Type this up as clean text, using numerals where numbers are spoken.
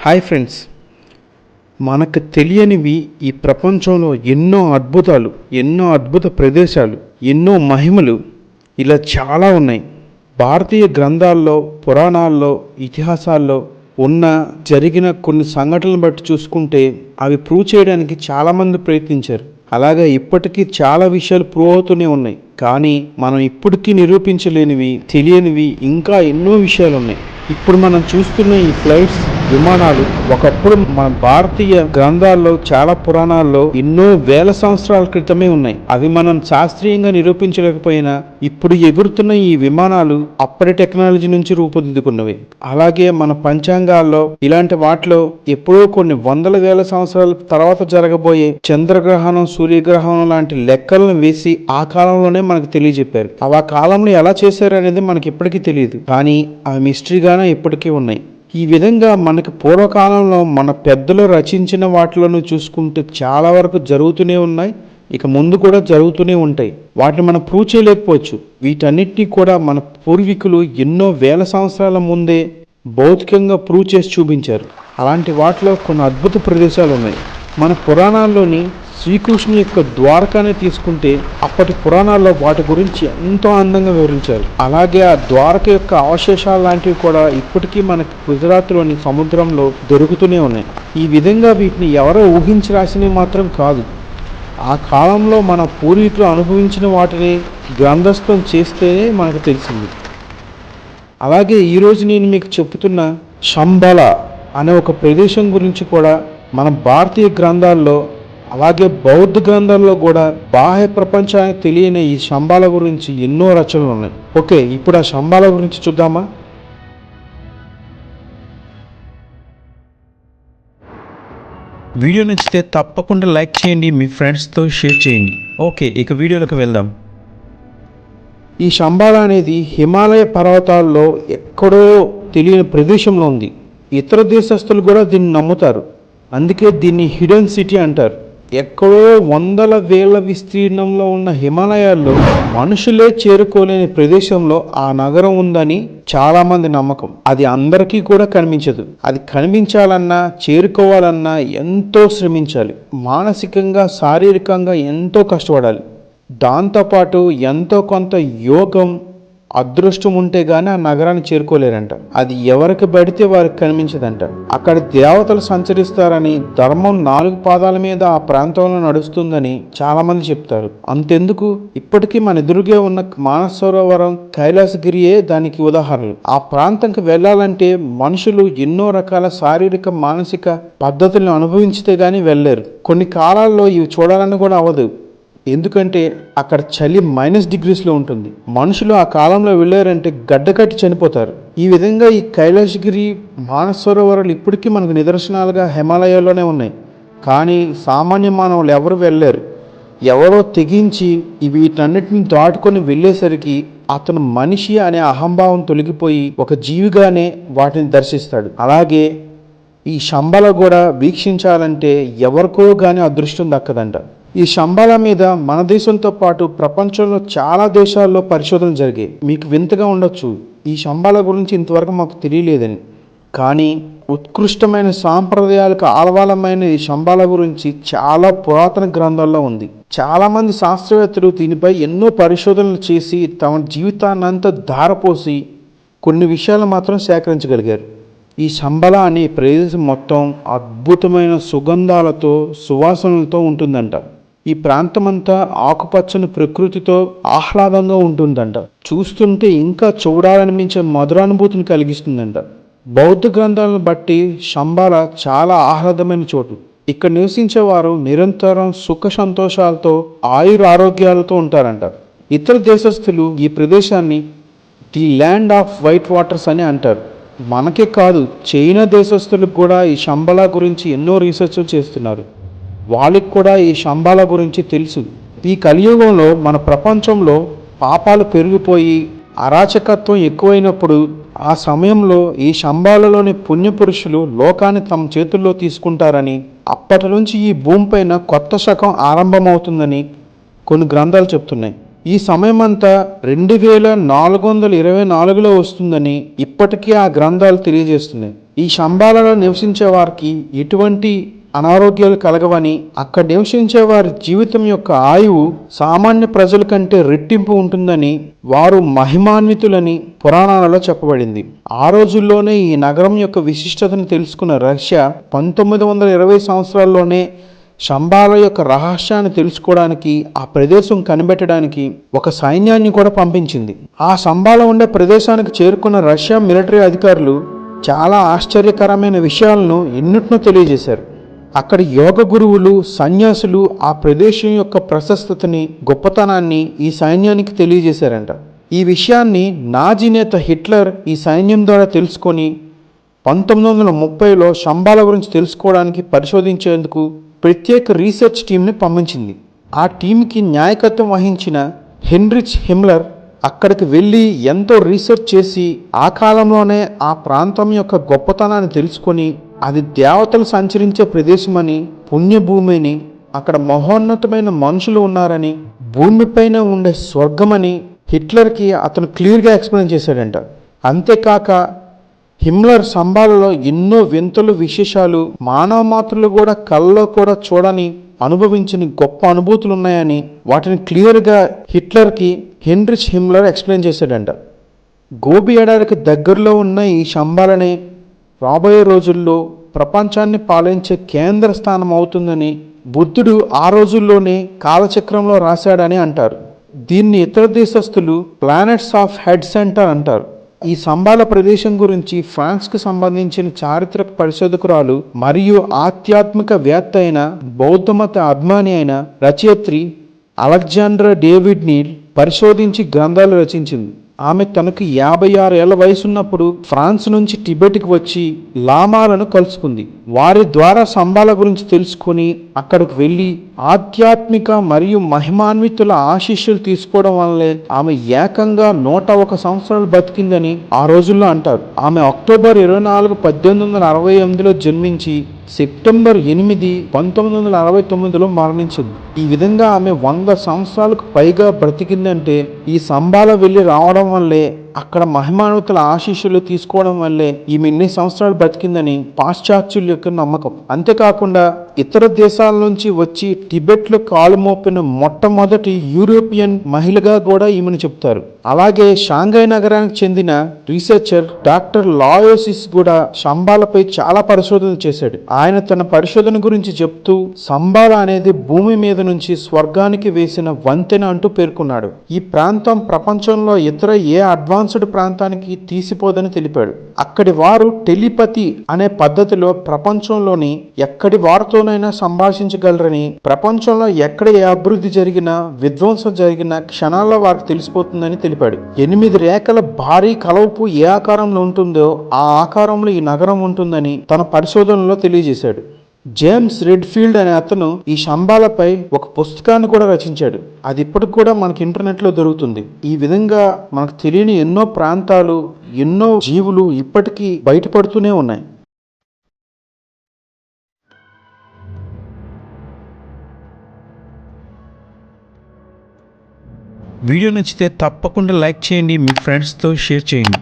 Hi friends, మనకు తెలియనివి ఈ ప్రపంచంలో ఎన్నో అద్భుతాలు, ఎన్నో అద్భుత ప్రదేశాలు, ఎన్నో మహిమలు ఇలా చాలా ఉన్నాయి. భారతీయ గ్రంథాల్లో, పురాణాల్లో, ఇతిహాసాల్లో ఉన్న జరిగిన కొన్ని సంఘటనలు బట్టి చూసుకుంటే అవి ప్రూవ్ చేయడానికి చాలామంది ప్రయత్నించారు. అలాగే ఇప్పటికీ చాలా విషయాలు ప్రూవ్ అవుతూనే ఉన్నాయి. కానీ మనం ఇప్పటికీ నిరూపించలేనివి, తెలియనివి ఇంకా ఎన్నో విషయాలు ఉన్నాయి. ఇప్పుడు మనం చూస్తున్న ఈ ఫ్లైట్స్, విమానాలు ఒకప్పుడు మన భారతీయ గ్రంథాల్లో, చాలా పురాణాల్లో ఎన్నో వేల సంవత్సరాల క్రితమే ఉన్నాయి. అవి మనం శాస్త్రీయంగా నిరూపించలేకపోయినా ఇప్పుడు ఎగురుతున్న ఈ విమానాలు అప్పటి టెక్నాలజీ నుంచి రూపొందుకున్నవి. అలాగే మన పంచాంగాల్లో ఇలాంటి వాటిలో ఎప్పుడో కొన్ని వందల వేల సంవత్సరాల తర్వాత జరగబోయే చంద్రగ్రహణం, సూర్యగ్రహణం లాంటి లెక్కలను వేసి ఆ కాలంలోనే మనకు తెలియజెప్పారు. ఆ కాలంలో ఎలా చేశారు అనేది మనకి ఇప్పటికీ తెలియదు, కానీ అవి మిస్టరీగానే ఇప్పటికీ ఉన్నాయి. ఈ విధంగా మనకి పూర్వకాలంలో మన పెద్దలు రచించిన వాటిలను చూసుకుంటే చాలా వరకు జరుగుతూనే ఉన్నాయి, ఇక ముందు కూడా జరుగుతూనే ఉంటాయి. వాటిని మనం ప్రూవ్ చేయలేకపోవచ్చు. వీటన్నిటినీ కూడా మన పూర్వీకులు ఎన్నో వేల సంవత్సరాల ముందే భౌతికంగా ప్రూవ్ చేసి చూపించారు. అలాంటి వాటిలో కొన్ని అద్భుత ప్రదేశాలు ఉన్నాయి. మన పురాణాల్లోని శ్రీకృష్ణుని యొక్క ద్వారకాని తీసుకుంటే అప్పటి పురాణాల్లో వాటి గురించి ఎంతో అందంగా వివరించారు. అలాగే ఆ ద్వారక యొక్క అవశేషాలు లాంటివి కూడా ఇప్పటికీ మనకి గుజరాత్లోని సముద్రంలో దొరుకుతూనే ఉన్నాయి. ఈ విధంగా వీటిని ఎవరో ఊహించి రాసినవి మాత్రం కాదు, ఆ కాలంలో మన పూర్వీకులు అనుభవించిన వాటిని గ్రంథస్థం చేస్తేనే మనకు తెలిసింది. అలాగే ఈరోజు నేను మీకు చెప్తున్న శంబల అనే ఒక ప్రదేశం గురించి కూడా మన భారతీయ గ్రంథాల్లో, అలాగే బౌద్ధ గ్రంథాల్లో కూడా బాహ్య ప్రపంచానికి తెలియని ఈ శంబాల గురించి ఎన్నో రచనలు ఉన్నాయి. ఓకే, ఇప్పుడు ఆ శంబాల గురించి చూద్దామా? వీడియో నచ్చితే తప్పకుండా లైక్ చేయండి, మీ ఫ్రెండ్స్తో షేర్ చేయండి. ఓకే, ఇక వీడియోలోకి వెళ్దాం. ఈ శంబాల అనేది హిమాలయ పర్వతాల్లో ఎక్కడో తెలియని ప్రదేశంలో ఉంది. ఇతర దేశస్తులు కూడా దీన్ని నమ్ముతారు. అందుకే దీన్ని హిడెన్ సిటీ అంటారు. ఎక్కడో వందల వేల విస్తీర్ణంలో ఉన్న హిమాలయాల్లో మనుషులే చేరుకోలేని ప్రదేశంలో ఆ నగరం ఉందని చాలామంది నమ్మకం. అది అందరికీ కూడా కనిపించదు. అది కనిపించాలన్నా, చేరుకోవాలన్నా ఎంతో శ్రమించాలి. మానసికంగా, శారీరకంగా ఎంతో కష్టపడాలి. దాంతోపాటు ఎంతో కొంత యోగం, అదృష్టం ఉంటే గానీ ఆ నగరాన్ని చేరుకోలేరంట. అది ఎవరికి పడితే వారికి కనిపించదంట. అక్కడ దేవతలు సంచరిస్తారని, ధర్మం 4 పాదాల మీద ఆ ప్రాంతంలో నడుస్తుందని చాలా మంది చెప్తారు. అంతెందుకు, ఇప్పటికీ మన ఎదురుగే ఉన్న మానస సరోవరం, కైలాసగిరియే దానికి ఉదాహరణలు. ఆ ప్రాంతంకి వెళ్ళాలంటే మనుషులు ఎన్నో రకాల శారీరక, మానసిక పద్ధతులను అనుభవించితే గానీ వెళ్ళలేరు. కొన్ని కాలాల్లో ఇవి చూడాలని కూడా అవ్వదు. ఎందుకంటే అక్కడ చలి -డిగ్రీస్లో ఉంటుంది. మనుషులు ఆ కాలంలో వెళ్ళారంటే గడ్డకట్టి చనిపోతారు. ఈ విధంగా ఈ కైలాసగిరి, మానస సరోవరాలు ఇప్పటికీ మనకు నిదర్శనాలుగా హిమాలయాల్లోనే ఉన్నాయి. కానీ సామాన్య మానవులు ఎవరు వెళ్ళలేరు. ఎవరో తెగించి వీటన్నిటిని దాటుకొని వెళ్ళేసరికి అతను మనిషి అనే అహంభావం తొలగిపోయి ఒక జీవిగానే వాటిని దర్శిస్తాడు. అలాగే ఈ శంబల కూడా వీక్షించాలంటే ఎవరికో కానీ అదృష్టం దక్కదంట. ఈ శంబాల మీద మన దేశంతో పాటు ప్రపంచంలో చాలా దేశాల్లో పరిశోధనలు జరిగాయి. మీకు వింతగా ఉండొచ్చు, ఈ శంబాల గురించి ఇంతవరకు మాకు తెలియలేదని. కానీ ఉత్కృష్టమైన సాంప్రదాయాలకు ఆలవాలమైన ఈ శంబాల గురించి చాలా పురాతన గ్రంథాల్లో ఉంది. చాలామంది శాస్త్రవేత్తలు దీనిపై ఎన్నో పరిశోధనలు చేసి తమ జీవితాన్నంతా ధారపోసి కొన్ని విషయాలు మాత్రం సేకరించగలిగారు. ఈ శంబల అనే ప్రదేశం మొత్తం అద్భుతమైన సుగంధాలతో, సువాసనలతో ఉంటుందంట. ఈ ప్రాంతమంతా ఆకుపచ్చని ప్రకృతితో ఆహ్లాదంగా ఉంటుందంట. చూస్తుంటే ఇంకా చూడాలనిపించే మధురానుభూతిని కలిగిస్తుందంట. బౌద్ధ గ్రంథాలను బట్టి శంబాల చాలా ఆహ్లాదమైన చోటు. ఇక్కడ నివసించేవారు నిరంతరం సుఖ సంతోషాలతో, ఆయురారోగ్యాలతో ఉంటారంట. ఇతర దేశస్థులు ఈ ప్రదేశాన్ని the land off white waters అని అంటారు. మనకే కాదు, చైనా దేశస్తులకు కూడా ఈ శంబాల గురించి ఎన్నో రీసెర్చ్లు చేస్తున్నారు. వాళ్ళకి కూడా ఈ శంబాల గురించి తెలుసు. ఈ కలియుగంలో మన ప్రపంచంలో పాపాలు పెరిగిపోయి అరాచకత్వం ఎక్కువైనప్పుడు ఆ సమయంలో ఈ శంబాలలోని పుణ్యపురుషులు లోకాన్ని తమ చేతుల్లో తీసుకుంటారని, అప్పటి నుంచి ఈ భూమిపైన కొత్త శకం ఆరంభమవుతుందని కొన్ని గ్రంథాలు చెప్తున్నాయి. ఈ సమయమంతా 2424లో వస్తుందని ఇప్పటికీ ఆ గ్రంథాలు తెలియజేస్తున్నాయి. ఈ శంబాలలో నివసించే వారికి ఎటువంటి అనారోగ్యాలు కలగవని, అక్కడ నివసించే వారి జీవితం యొక్క ఆయువు సామాన్య ప్రజల కంటే రెట్టింపు ఉంటుందని, వారు మహిమాన్వితులని పురాణాలలో చెప్పబడింది. ఆ రోజుల్లోనే ఈ నగరం యొక్క విశిష్టతను తెలుసుకున్న రష్యా 1920 సంవత్సరాల్లోనే శంబాల యొక్క రహస్యాన్ని తెలుసుకోవడానికి, ఆ ప్రదేశం కనిపెట్టడానికి ఒక సైన్యాన్ని కూడా పంపించింది. ఆ శంబాల ఉండే ప్రదేశానికి చేరుకున్న రష్యా మిలిటరీ అధికారులు చాలా ఆశ్చర్యకరమైన విషయాలను ఎన్నిటినో తెలియజేశారు. అక్కడి యోగ గురువులు, సన్యాసులు ఆ ప్రదేశం యొక్క ప్రశస్తతని, గొప్పతనాన్ని ఈ సైన్యానికి తెలియజేశారంట. ఈ విషయాన్ని నాజీ నేత హిట్లర్ ఈ సైన్యం ద్వారా తెలుసుకొని 1930లో శంబాల గురించి తెలుసుకోవడానికి పరిశోధించేందుకు ప్రత్యేక రీసెర్చ్ టీంని పంపించింది. ఆ టీంకి నాయకత్వం వహించిన హెన్రిచ్ హిమ్లర్ అక్కడికి వెళ్ళి ఎంతో రీసెర్చ్ చేసి ఆ కాలంలోనే ఆ ప్రాంతం యొక్క గొప్పతనాన్ని తెలుసుకొని, అది దేవతలు సంచరించే ప్రదేశమని, పుణ్యభూమిని, అక్కడ మహోన్నతమైన మనుషులు ఉన్నారని, భూమిపైన ఉండే స్వర్గమని హిట్లర్కి అతను క్లియర్గా ఎక్స్ప్లెయిన్ చేశాడంట. అంతేకాక హిమ్లర్ శంబాలలో ఎన్నో వింతలు, విశేషాలు, మానవ మాత్రులు కూడా కళ్ళలో కూడా చూడని, అనుభవించిన గొప్ప అనుభూతులు ఉన్నాయని వాటిని క్లియర్గా హిట్లర్కి హెన్రిచ్ హిమ్లర్ ఎక్స్ప్లెయిన్ చేశాడంట. గోబీ ఎడారికి దగ్గరలో ఉన్న ఈ శంబాలనే రాబోయే రోజుల్లో ప్రపంచాన్ని పాలించే కేంద్ర స్థానం అవుతుందని బుద్ధుడు ఆ రోజుల్లోనే కాలచక్రంలో రాశాడని అంటారు. దీన్ని ఇతర దేశస్థులు ప్లానెట్స్ ఆఫ్ హెడ్ సెంటర్ అంటారు. ఈ శంబాల ప్రదేశం గురించి ఫ్రాన్స్కు సంబంధించిన చారిత్రక పరిశోధకురాలు మరియు ఆధ్యాత్మిక వేత్త అయిన, బౌద్ధమత అభిమాని అయిన రచయిత్రి అలెగ్జాండ్రా డేవిడ్ నీల్ పరిశోధించి గ్రంథాలు రచించింది. ఆమె తనకు 56 ఏళ్ల వయసున్నప్పుడు ఫ్రాన్స్ నుంచి టిబెట్కి వచ్చి లామాలను కలుసుకుంది. వారి ద్వారా శంబాల గురించి తెలుసుకొని అక్కడికి వెళ్ళి ఆధ్యాత్మిక మరియు మహిమాన్వితుల ఆశీస్సులు తీసుకోవడం వల్లే ఆమె ఏకంగా 101 సంవత్సరాలు బతికిందని ఆ రోజుల్లో అంటారు. ఆమె అక్టోబర్ 24, 1868లో జన్మించి సెప్టెంబర్ 8, 1969లో మరణించింది. ఈ విధంగా ఆమె 100 సంవత్సరాలకు పైగా బ్రతికిందంటే ఈ శంబాల వెళ్ళి రావడం వల్లే, అక్కడ మహిమాన్వితుల ఆశీస్సులు తీసుకోవడం వల్లే ఈమె ఇన్ని సంవత్సరాలు బ్రతికిందని పాశ్చాత్యుల యొక్క నమ్మకం. అంతేకాకుండా ఇతర దేశాల నుంచి వచ్చి టిబెట్లో కాలు మోపిన మొట్టమొదటి యూరోపియన్ మహిళగా కూడా ఈమెను చెప్తారు. అలాగే షాంఘై నగరానికి చెందిన రీసెర్చర్ డాక్టర్ లాయోసిస్ కూడా శంబాలపై చాలా పరిశోధనలు చేశాడు. ఆయన తన పరిశోధన గురించి చెప్తూ శంబాల అనేది భూమి మీద నుంచి స్వర్గానికి వేసిన వంతెన అంటూ పేర్కొన్నాడు. ఈ ప్రాంతం ప్రపంచంలో ఇతర ఏ అడ్వాన్స్డ్ ప్రాంతానికి తీసిపోదని తెలిపాడు. అక్కడి వారు టెలిపతి అనే పద్ధతిలో ప్రపంచంలోని ఎక్కడి వారితోనైనా సంభాషించగలరని, ప్రపంచంలో ఎక్కడ ఏ అభివృద్ధి జరిగినా, విధ్వంసం జరిగినా క్షణాల్లో వారికి తెలిసిపోతుందని తెలిపాడు. 8 రేఖల భారీ కలవపు ఏ ఆకారంలో ఉంటుందో ఆ ఆకారంలో ఈ నగరం ఉంటుందని తన పరిశోధనలో తెలియజేశాడు. జేమ్స్ రెడ్ఫీల్డ్ అనే అతను ఈ శంబాలపై ఒక పుస్తకాన్ని కూడా రచించాడు. అది ఇప్పటికి కూడా మనకి ఇంటర్నెట్లో దొరుకుతుంది. ఈ విధంగా మనకు తెలియని ఎన్నో ప్రాంతాలు, ఎన్నో జీవులు ఇప్పటికీ బయటపడుతూనే ఉన్నాయి. వీడియో నచ్చితే తప్పకుండా లైక్ చేయండి, మీ ఫ్రెండ్స్తో షేర్ చేయండి.